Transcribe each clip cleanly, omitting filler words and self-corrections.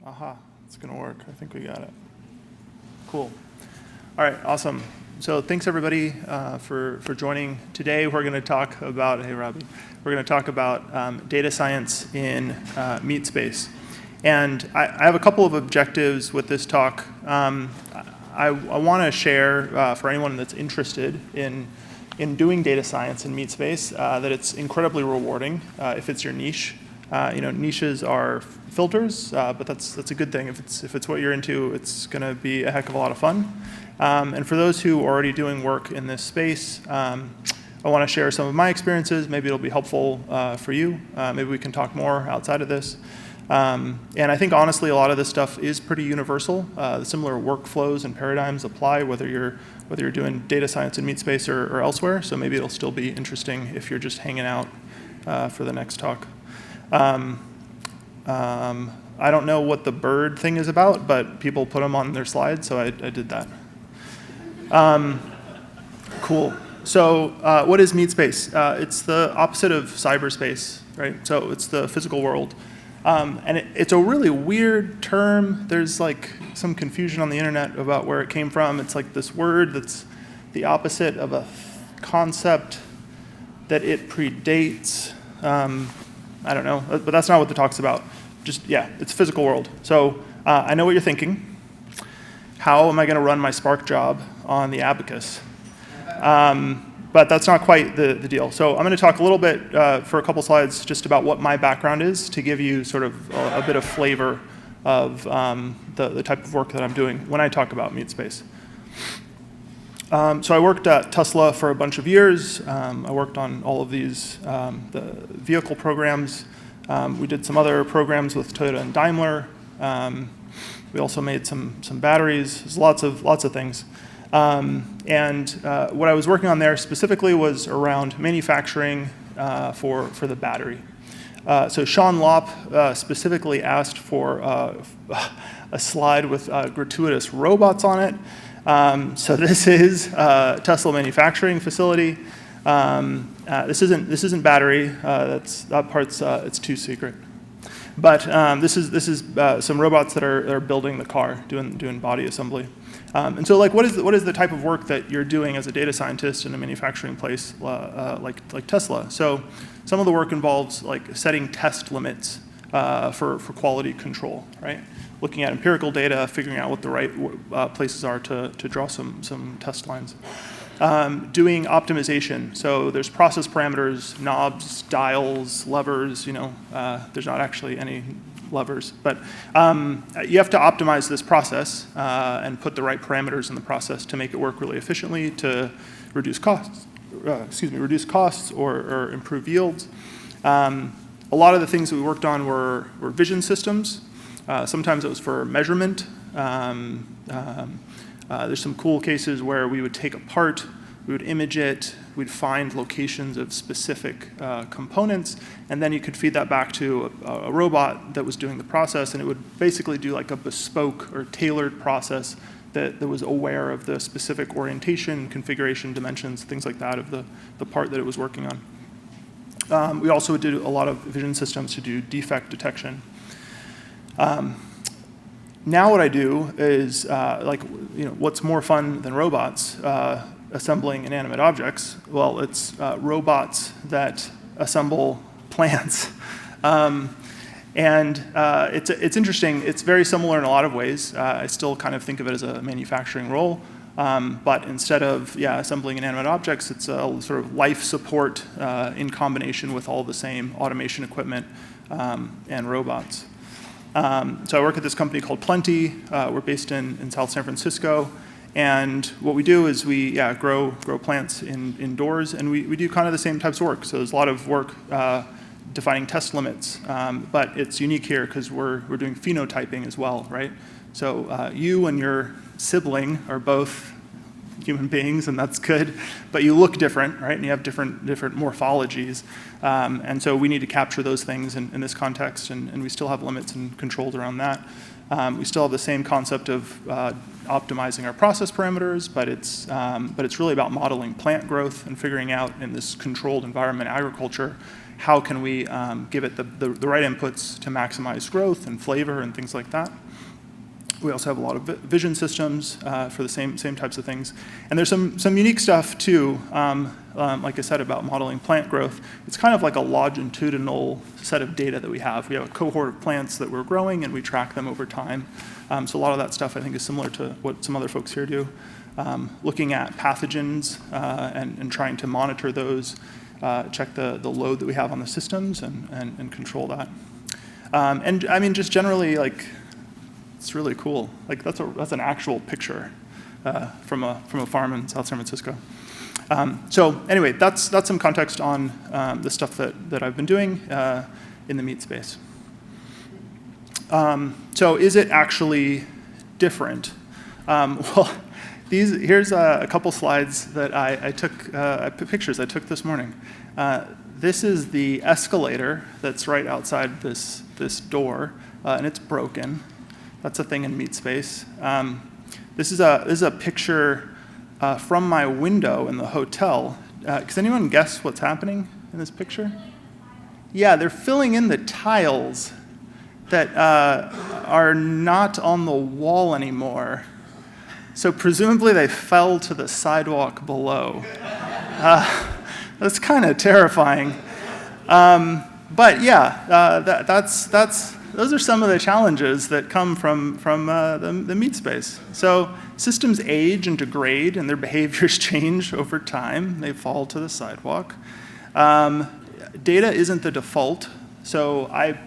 Aha, it's going to work. I think we got it. Cool. All right, awesome. So thanks everybody for joining. Today we're going to talk about, hey Robbie, we're going to talk about data science in Meatspace. And I have a couple of objectives with this talk. I want to share for anyone that's interested in doing data science in Meatspace that it's incredibly rewarding if it's your niche. Niches are filters, but that's a good thing. If it's what you're into, it's going to be a heck of a lot of fun. And for those who are already doing work in this space, I want to share some of my experiences. Maybe it'll be helpful for you. Maybe we can talk more outside of this. And I think honestly, a lot of this stuff is pretty universal. Similar workflows and paradigms apply whether you're doing data science in Meatspace or elsewhere. So maybe it'll still be interesting if you're just hanging out for the next talk. I don't know what the bird thing is about, but people put them on their slides, so I did that. Cool. So what is Meatspace? It's the opposite of cyberspace, right? So it's the physical world. And it's a really weird term. There's like some confusion on the internet about where it came from. It's like this word that's the opposite of a concept that it predates. I don't know, but that's not what the talk's about. Just, yeah, it's physical world. So I know what you're thinking. How am I going to run my Spark job on the Abacus? But that's not quite the deal. So I'm going to talk a little bit for a couple slides just about what my background is to give you sort of a bit of flavor of the type of work that I'm doing when I talk about Meatspace. So I worked at Tesla for a bunch of years. I worked on all of these the vehicle programs. We did some other programs with Toyota and Daimler. We also made some batteries. There's lots of things. And what I was working on there specifically was around manufacturing for the battery. So Sean Lopp specifically asked for a slide with gratuitous robots on it. So this is Tesla manufacturing facility. This isn't battery. That part's it's too secret. But this is some robots that are building the car, doing body assembly. And so, like, what is the type of work that you're doing as a data scientist in a manufacturing place like Tesla? So some of the work involves like setting test limits for quality control, right? Looking at empirical data, figuring out what the right places are to draw some test lines. Doing optimization. So there's process parameters, knobs, dials, levers. There's not actually any levers, but you have to optimize this process and put the right parameters in the process to make it work really efficiently to reduce costs. Reduce costs or improve yields. A lot of the things that we worked on were vision systems. Sometimes it was for measurement. There's some cool cases where we would take a part, we would image it, we'd find locations of specific components, and then you could feed that back to a robot that was doing the process, and it would basically do like a bespoke or tailored process that was aware of the specific orientation, configuration, dimensions, things like that of the part that it was working on. We also did a lot of vision systems to do defect detection. Now what I do is, what's more fun than robots assembling inanimate objects? Well, it's robots that assemble plants. It's interesting. It's very similar in a lot of ways. I still kind of think of it as a manufacturing role. But instead of assembling inanimate objects, it's a sort of life support in combination with all the same automation equipment and robots. So I work at this company called Plenty. We're based in South San Francisco. And what we do is we grow plants indoors, and we do kind of the same types of work. So there's a lot of work defining test limits, but it's unique here because we're doing phenotyping as well, right? So you and your sibling are both human beings, and that's good, but you look different, right? And you have different morphologies. And so we need to capture those things in this context, and we still have limits and controls around that. We still have the same concept of optimizing our process parameters, but it's really about modeling plant growth and figuring out in this controlled environment agriculture, how can we give it the right inputs to maximize growth and flavor and things like that. We also have a lot of vision systems for the same types of things. And there's some unique stuff too, like I said, about modeling plant growth. It's kind of like a longitudinal set of data that we have. We have a cohort of plants that we're growing and we track them over time. So a lot of that stuff I think is similar to what some other folks here do. Looking at pathogens and trying to monitor those, check the load that we have on the systems and control that. And I mean, just generally, like, it's really cool. Like that's an actual picture from a farm in South San Francisco. So anyway, that's some context on the stuff that I've been doing in the Meatspace. So is it actually different? Well, here's a couple slides that I took, pictures I took this morning. This is the escalator that's right outside this door, and it's broken. That's a thing in Meatspace. This is a picture from my window in the hotel. Does anyone guess what's happening in this picture? Yeah, they're filling in the tiles that are not on the wall anymore. So presumably they fell to the sidewalk below. That's kind of terrifying. But yeah, those are some of the challenges that come from the Meatspace. So systems age and degrade, and their behaviors change over time. They fall to the sidewalk. Data isn't the default, so I'm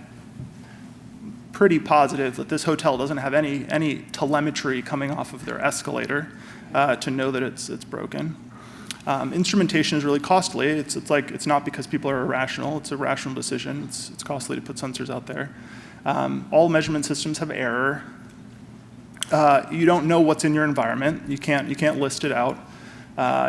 pretty positive that this hotel doesn't have any telemetry coming off of their escalator to know that it's broken. Instrumentation is really costly. It's not because people are irrational. It's a rational decision. It's costly to put sensors out there. All measurement systems have error. You don't know what's in your environment. You can't list it out.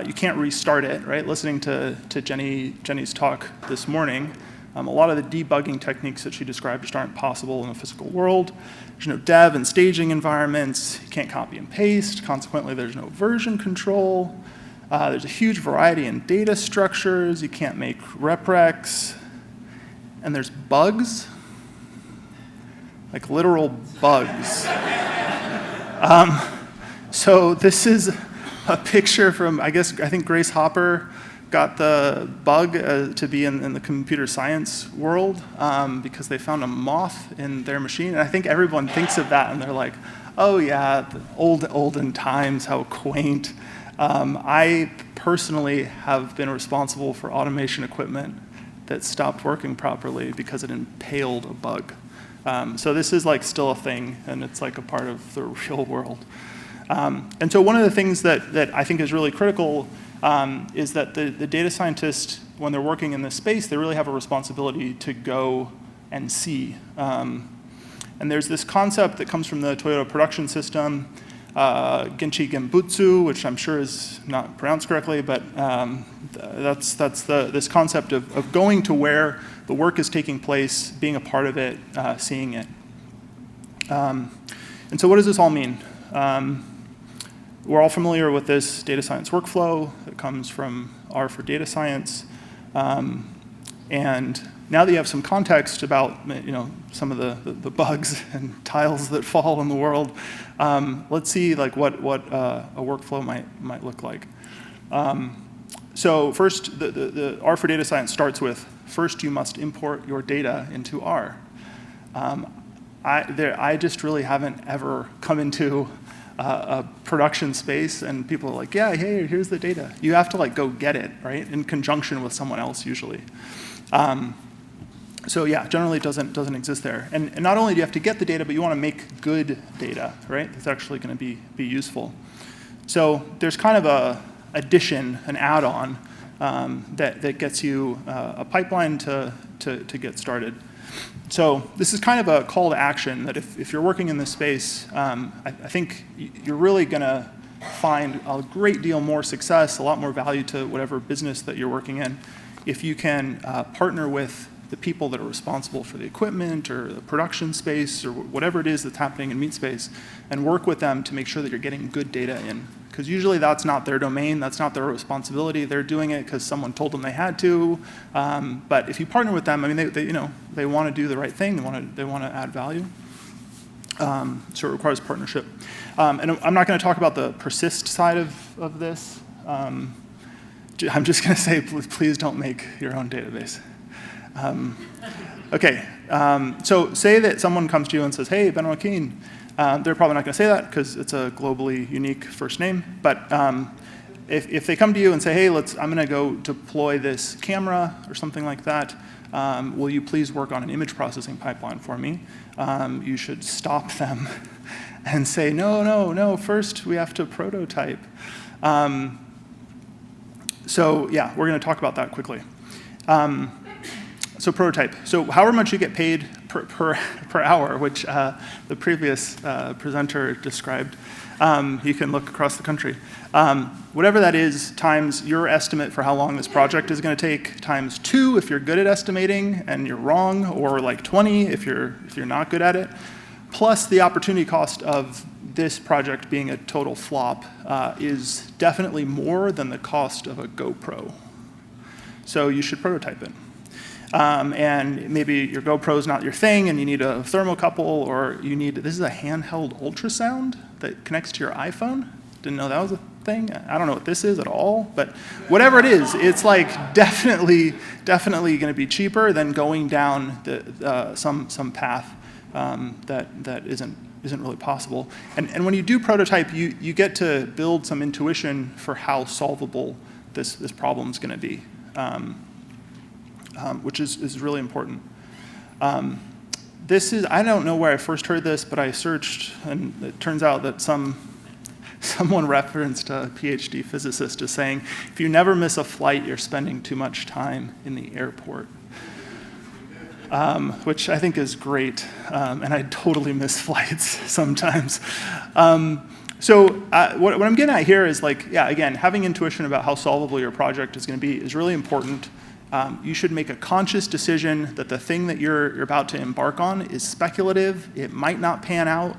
You can't restart it, right? Listening to Jenny's talk this morning, a lot of the debugging techniques that she described just aren't possible in the physical world. There's no dev and staging environments. You can't copy and paste. Consequently, there's no version control. There's a huge variety in data structures. You can't make reprecs. And there's bugs. Like literal bugs. So this is a picture from, I think Grace Hopper got the bug to be in the computer science world because they found a moth in their machine. And I think everyone thinks of that and they're like, oh yeah, the olden times, how quaint. I personally have been responsible for automation equipment that stopped working properly because it impaled a bug. So this is like still a thing, and it's like a part of the real world. And so one of the things that I think is really critical is that the data scientists, when they're working in this space, they really have a responsibility to go and see. And there's this concept that comes from the Toyota production system, Genchi gembutsu, which I'm sure is not pronounced correctly, but that's this concept of going to where the work is taking place, being a part of it, seeing it. And so what does this all mean? We're all familiar with this data science workflow that comes from R for data science. And now that you have some context about some of the bugs and tiles that fall in the world, let's see like what a workflow might look like. So first, the R for data science starts with, first you must import your data into R. I just really haven't ever come into a production space and people are like, yeah, hey, here's the data. You have to like go get it, right? In conjunction with someone else usually. So yeah, generally it doesn't exist there. And not only do you have to get the data, but you want to make good data, right? It's actually going to be useful. So there's kind of a addition, an add-on that gets you a pipeline to get started. So this is kind of a call to action that if you're working in this space, I think you're really going to find a great deal more success, a lot more value to whatever business that you're working in, if you can partner with the people that are responsible for the equipment or the production space or whatever it is that's happening in Meatspace, and work with them to make sure that you're getting good data in. Because usually that's not their domain, that's not their responsibility. They're doing it because someone told them they had to. But if you partner with them, I mean, they want to do the right thing. They want to add value. So it requires partnership. And I'm not going to talk about the persist side of this. I'm just going to say, please don't make your own database. Okay, so say that someone comes to you and says, hey, Ben Joaquin. They're probably not going to say that because it's a globally unique first name. But if they come to you and say, hey, I'm going to go deploy this camera or something like that, will you please work on an image processing pipeline for me? You should stop them and say, no, first we have to prototype. So yeah, we're going to talk about that quickly. So prototype. So however much you get paid per hour, which the previous presenter described, you can look across the country. Whatever that is, times your estimate for how long this project is going to take, times 2 if you're good at estimating and you're wrong, or like 20 if you're not good at it, plus the opportunity cost of this project being a total flop is definitely more than the cost of a GoPro. So you should prototype it. And maybe your GoPro's not your thing and you need a thermocouple, or this is a handheld ultrasound that connects to your iPhone. Didn't know that was a thing. I don't know what this is at all, but whatever it is, it's like definitely going to be cheaper than going down some path that isn't really possible. And when you do prototype, you get to build some intuition for how solvable this problem's going to be. Which is really important. I don't know where I first heard this, but I searched, and it turns out that someone referenced a PhD physicist as saying, if you never miss a flight, you're spending too much time in the airport. Which I think is great, and I totally miss flights sometimes. So what I'm getting at here is, like, yeah, again, having intuition about how solvable your project is going to be is really important. You should make a conscious decision that the thing that you're about to embark on is speculative. It might not pan out.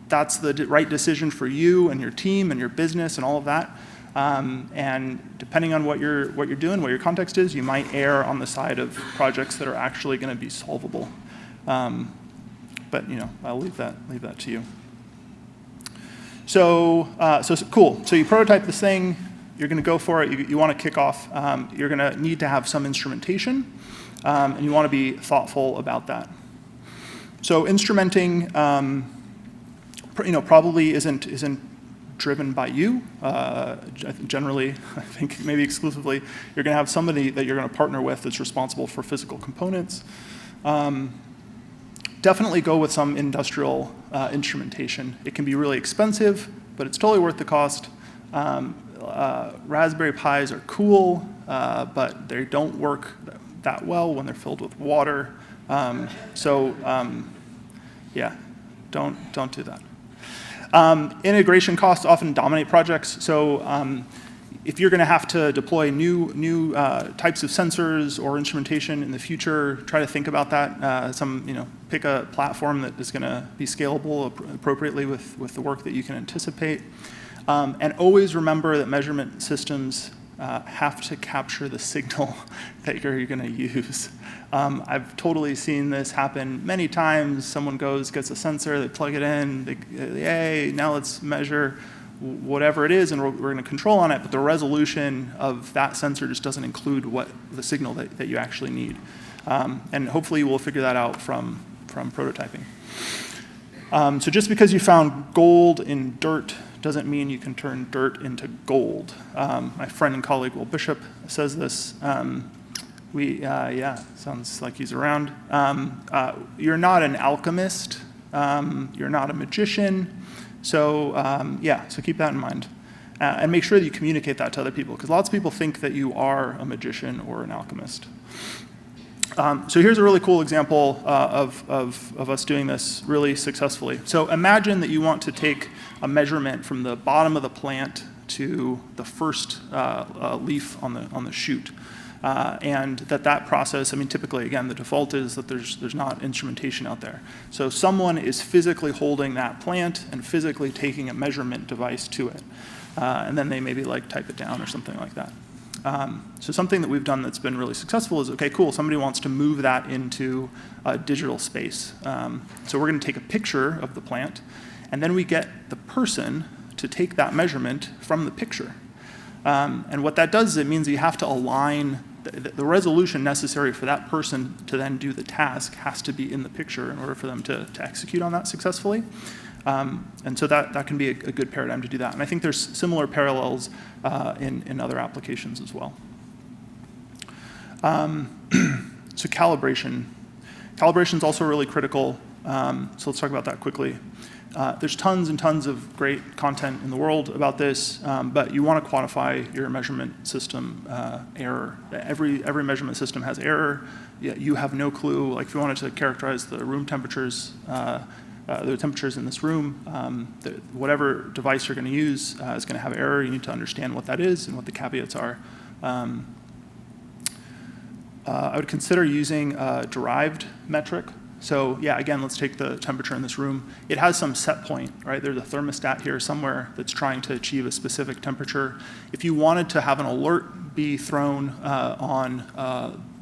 That's the right decision for you and your team and your business and all of that. And depending on what you're doing, what your context is, you might err on the side of projects that are actually going to be solvable. But I'll leave that to you. So cool. So you prototype this thing. You're going to go for it. You want to kick off. You're going to need to have some instrumentation, and you want to be thoughtful about that. So instrumenting, probably isn't driven by you. Generally, I think maybe exclusively, you're going to have somebody that you're going to partner with that's responsible for physical components. Definitely go with some industrial instrumentation. It can be really expensive, but it's totally worth the cost. Raspberry Pis are cool, but they don't work that well when they're filled with water. Yeah, don't do that. Integration costs often dominate projects. So if you're going to have to deploy new types of sensors or instrumentation in the future, try to think about that. Pick a platform that is going to be scalable appropriately with the work that you can anticipate. And always remember that measurement systems have to capture the signal that you're going to use. I've totally seen this happen many times. Someone gets a sensor, they plug it in, hey, now let's measure whatever it is, and we're going to control on it, but the resolution of that sensor just doesn't include the signal that you actually need. And hopefully you will figure that out from prototyping. So just because you found gold in dirt doesn't mean you can turn dirt into gold. My friend and colleague Will Bishop says this. Sounds like he's around. You're not an alchemist. You're not a magician. So so keep that in mind. And make sure that you communicate that to other people, because lots of people think that you are a magician or an alchemist. So here's a really cool example of us doing this really successfully. So imagine that you want to take a measurement from the bottom of the plant to the first leaf on the shoot. And that process, I mean, typically, again, the default is that there's not instrumentation out there. So someone is physically holding that plant and physically taking a measurement device to it. And then they maybe like type it down or something like that. So something that we've done that's been really successful is, okay, cool, somebody wants to move that into a digital space. So we're going to take a picture of the plant, and then we get the person to take that measurement from the picture. And what that does is it means you have to align the resolution necessary for that person to then do the task has to be in the picture in order for them to execute on that successfully. And so that can be a good paradigm to do that. And I think there's similar parallels in other applications as well. So calibration. Calibration is also really critical. So let's talk about that quickly. There's tons and tons of great content in the world about this, but you want to quantify your measurement system error. Every measurement system has error. You have no clue. Like if you wanted to characterize the room temperatures, the temperatures in this room, whatever device you're going to use is going to have error. You need to understand what that is and what the caveats are. I would consider using a derived metric. So yeah, again, let's take the temperature in this room. It has some set point, right? There's a thermostat here somewhere that's trying to achieve a specific temperature. If you wanted to have an alert be thrown on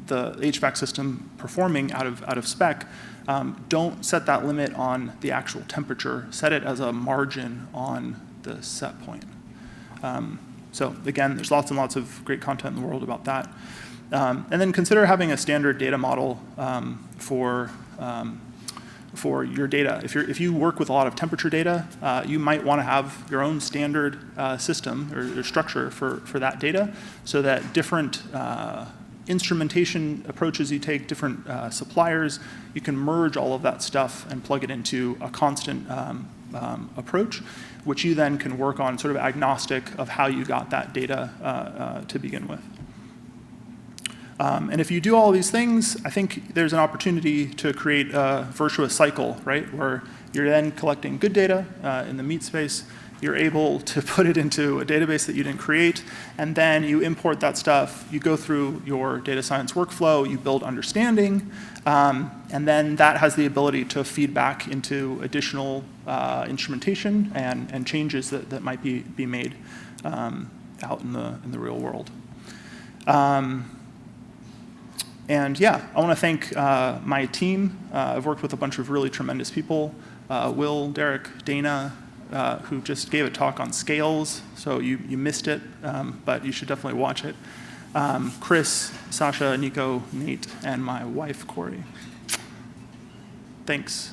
the HVAC system performing out of spec, don't set that limit on the actual temperature. Set it as a margin on the set point. So again, there's lots and lots of great content in the world about that. And then consider having a standard data model for your data. If you work with a lot of temperature data, you might want to have your own standard system or structure for that data, so that different instrumentation approaches you take, different suppliers, you can merge all of that stuff and plug it into a constant approach, which you then can work on sort of agnostic of how you got that data to begin with. And if you do all these things, I think there's an opportunity to create a virtuous cycle, right? Where you're then collecting good data in the Meatspace, you're able to put it into a database that you didn't create, and then you import that stuff, you go through your data science workflow, you build understanding, and then that has the ability to feed back into additional instrumentation and changes that might be made out in the real world. And yeah, I want to thank my team. I've worked with a bunch of really tremendous people. Will, Derek, Dana, who just gave a talk on scales, so you missed it, but you should definitely watch it. Chris, Sasha, Nico, Nate, and my wife, Corey. Thanks.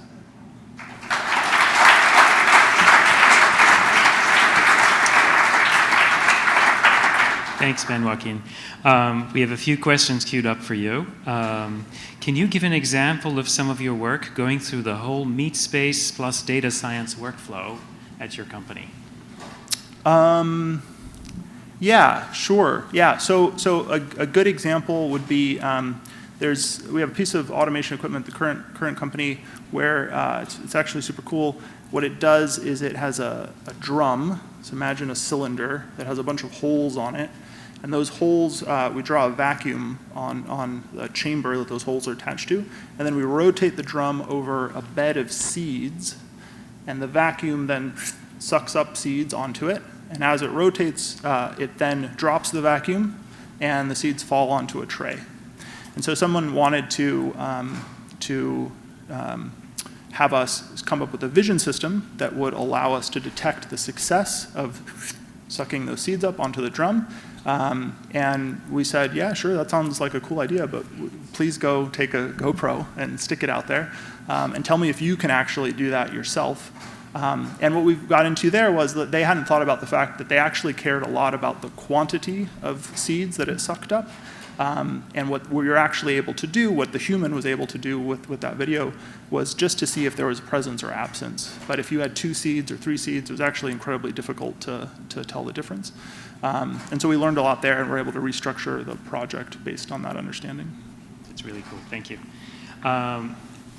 Thanks, Ben, Joaquin. We have a few questions queued up for you. Can you give an example of some of your work going through the whole Meatspace plus data science workflow at your company? Yeah, sure. Yeah, so a good example would be we have a piece of automation equipment at the current company where it's actually super cool. What it does is it has a drum. So imagine a cylinder that has a bunch of holes on it. And those holes, we draw a vacuum on the chamber that those holes are attached to. And then we rotate the drum over a bed of seeds. And the vacuum then sucks up seeds onto it. And as it rotates, it then drops the vacuum, and the seeds fall onto a tray. And so someone wanted to have us come up with a vision system that would allow us to detect the success of sucking those seeds up onto the drum. And we said, yeah, sure, that sounds like a cool idea, but please go take a GoPro and stick it out there and tell me if you can actually do that yourself. And what we got into there was that they hadn't thought about the fact that they actually cared a lot about the quantity of seeds that it sucked up. And what we were actually able to do, what the human was able to do with that video, was just to see if there was presence or absence. But if you had 2 seeds or 3 seeds, it was actually incredibly difficult to tell the difference. And so we learned a lot there, and we're able to restructure the project based on that understanding. That's really cool. Thank you.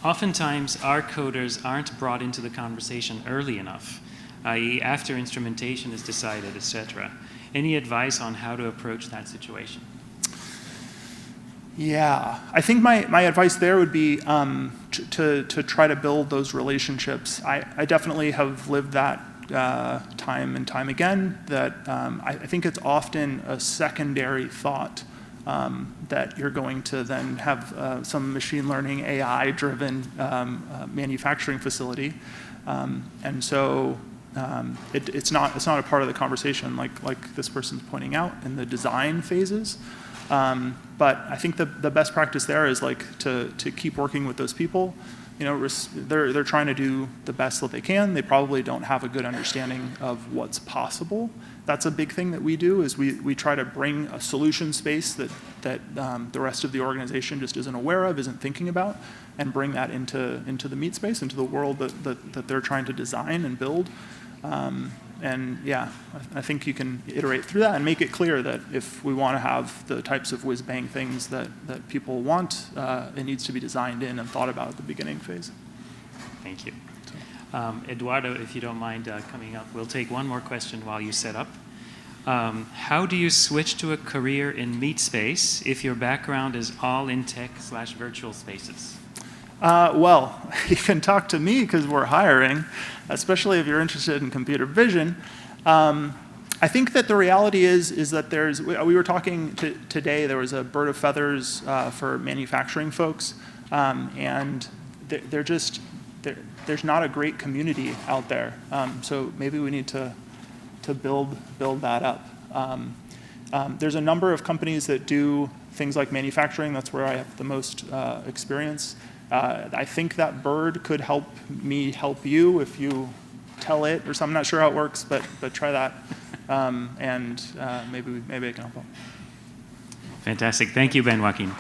Oftentimes, our coders aren't brought into the conversation early enough, i.e. after instrumentation is decided, etc. Any advice on how to approach that situation? Yeah, I think my advice there would be to try to build those relationships. I definitely have lived that time and time again, that I think it's often a secondary thought that you're going to then have some machine learning AI-driven manufacturing facility, and so it's not a part of the conversation like this person's pointing out in the design phases. But I think the best practice there is to keep working with those people. They're trying to do the best that they can. They probably don't have a good understanding of what's possible. That's a big thing that we do, is we try to bring a solution space that the rest of the organization just isn't aware of, isn't thinking about, and bring that into the Meatspace, into the world that they're trying to design and build. And yeah, I think you can iterate through that and make it clear that if we want to have the types of whiz-bang things that people want, it needs to be designed in and thought about at the beginning phase. Thank you. Eduardo, if you don't mind coming up, we'll take one more question while you set up. How do you switch to a career in Meatspace if your background is all in tech/virtual spaces? Well, you can talk to me because we're hiring, especially if you're interested in computer vision. I think that the reality is that we were talking today, there was a bird of feathers for manufacturing folks, and there's not a great community out there. So maybe we need to build that up. There's a number of companies that do things like manufacturing. That's where I have the most experience. I think that bird could help me help you if you tell it or something. I'm not sure how it works, but try that, and maybe I can help out. Fantastic. Thank you, Ben Joaquin.